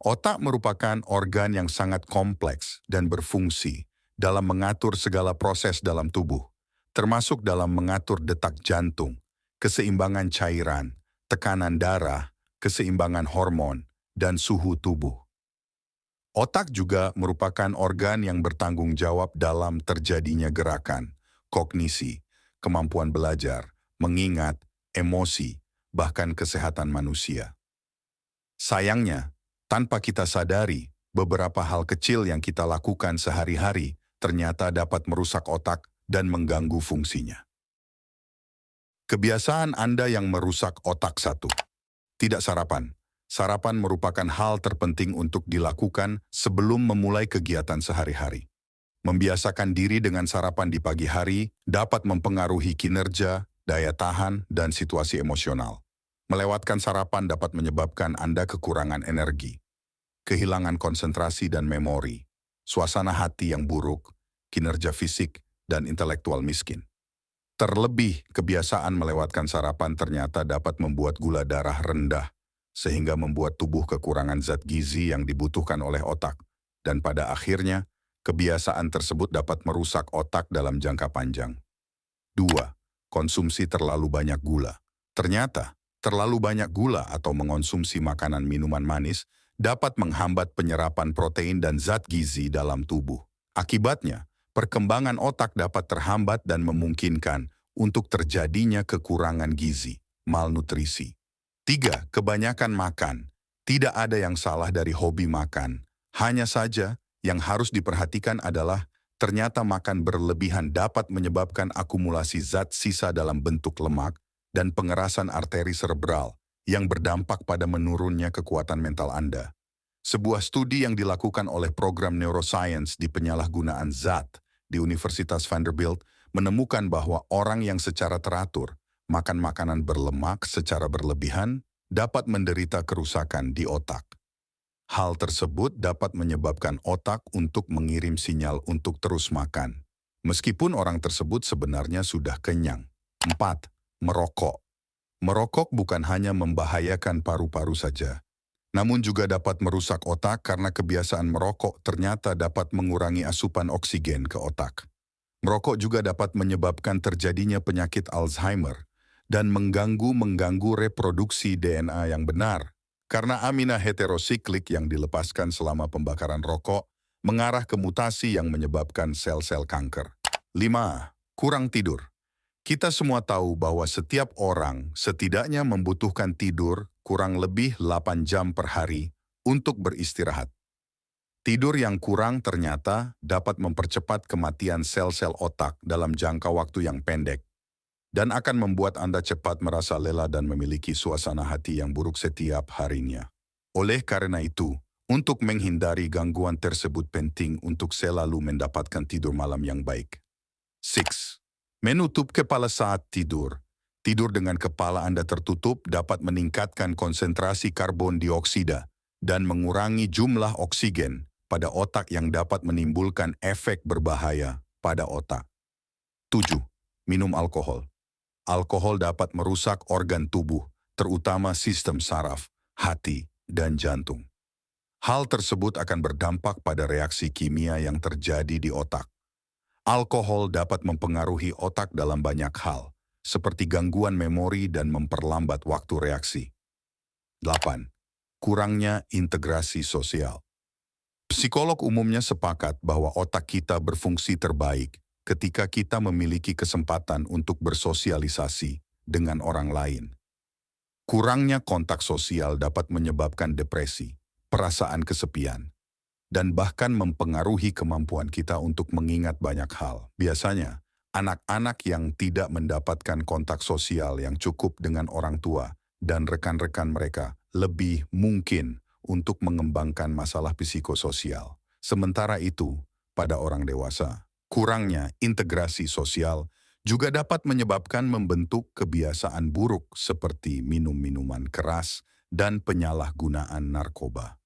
Otak merupakan organ yang sangat kompleks dan berfungsi dalam mengatur segala proses dalam tubuh, termasuk dalam mengatur detak jantung, keseimbangan cairan, tekanan darah, keseimbangan hormon, dan suhu tubuh. Otak juga merupakan organ yang bertanggung jawab dalam terjadinya gerakan, kognisi, kemampuan belajar, mengingat, emosi, bahkan kesehatan manusia. Sayangnya, tanpa kita sadari, beberapa hal kecil yang kita lakukan sehari-hari ternyata dapat merusak otak dan mengganggu fungsinya. Kebiasaan Anda yang merusak otak satu. Tidak sarapan. Sarapan merupakan hal terpenting untuk dilakukan sebelum memulai kegiatan sehari-hari. Membiasakan diri dengan sarapan di pagi hari dapat mempengaruhi kinerja, daya tahan, dan situasi emosional. Melewatkan sarapan dapat menyebabkan Anda kekurangan energi, kehilangan konsentrasi dan memori, suasana hati yang buruk, kinerja fisik, dan intelektual miskin. Terlebih, kebiasaan melewatkan sarapan ternyata dapat membuat gula darah rendah, sehingga membuat tubuh kekurangan zat gizi yang dibutuhkan oleh otak, dan pada akhirnya, kebiasaan tersebut dapat merusak otak dalam jangka panjang. 2. Konsumsi terlalu banyak gula. Ternyata, terlalu banyak gula atau mengonsumsi makanan minuman manis dapat menghambat penyerapan protein dan zat gizi dalam tubuh. Akibatnya, perkembangan otak dapat terhambat dan memungkinkan untuk terjadinya kekurangan gizi, malnutrisi. 3. Kebanyakan makan. Tidak ada yang salah dari hobi makan. Hanya saja, yang harus diperhatikan adalah ternyata makan berlebihan dapat menyebabkan akumulasi zat sisa dalam bentuk lemak dan pengerasan arteri serebral yang berdampak pada menurunnya kekuatan mental Anda. Sebuah studi yang dilakukan oleh program neuroscience di penyalahgunaan zat di Universitas Vanderbilt menemukan bahwa orang yang secara teratur makan makanan berlemak secara berlebihan dapat menderita kerusakan di otak. Hal tersebut dapat menyebabkan otak untuk mengirim sinyal untuk terus makan, meskipun orang tersebut sebenarnya sudah kenyang. 4. Merokok. Merokok bukan hanya membahayakan paru-paru saja, namun juga dapat merusak otak karena kebiasaan merokok ternyata dapat mengurangi asupan oksigen ke otak. Merokok juga dapat menyebabkan terjadinya penyakit Alzheimer dan mengganggu reproduksi DNA yang benar. Karena amina heterosiklik yang dilepaskan selama pembakaran rokok mengarah ke mutasi yang menyebabkan sel-sel kanker. 5. Kurang tidur. Kita semua tahu bahwa setiap orang setidaknya membutuhkan tidur kurang lebih 8 jam per hari untuk beristirahat. Tidur yang kurang ternyata dapat mempercepat kematian sel-sel otak dalam jangka waktu yang pendek, dan akan membuat Anda cepat merasa lelah dan memiliki suasana hati yang buruk setiap harinya. Oleh karena itu, untuk menghindari gangguan tersebut penting untuk selalu mendapatkan tidur malam yang baik. 6. Menutup kepala saat tidur. Tidur dengan kepala Anda tertutup dapat meningkatkan konsentrasi karbon dioksida dan mengurangi jumlah oksigen pada otak yang dapat menimbulkan efek berbahaya pada otak. 7. Minum alkohol. Alkohol dapat merusak organ tubuh, terutama sistem saraf, hati, dan jantung. Hal tersebut akan berdampak pada reaksi kimia yang terjadi di otak. Alkohol dapat mempengaruhi otak dalam banyak hal, seperti gangguan memori dan memperlambat waktu reaksi. 8. Kurangnya integrasi sosial. Psikolog umumnya sepakat bahwa otak kita berfungsi terbaik ketika kita memiliki kesempatan untuk bersosialisasi dengan orang lain. Kurangnya kontak sosial dapat menyebabkan depresi, perasaan kesepian, dan bahkan mempengaruhi kemampuan kita untuk mengingat banyak hal. Biasanya, anak-anak yang tidak mendapatkan kontak sosial yang cukup dengan orang tua dan rekan-rekan mereka lebih mungkin untuk mengembangkan masalah psikososial. Sementara itu, pada orang dewasa, kurangnya integrasi sosial juga dapat menyebabkan membentuk kebiasaan buruk seperti minum minuman keras dan penyalahgunaan narkoba.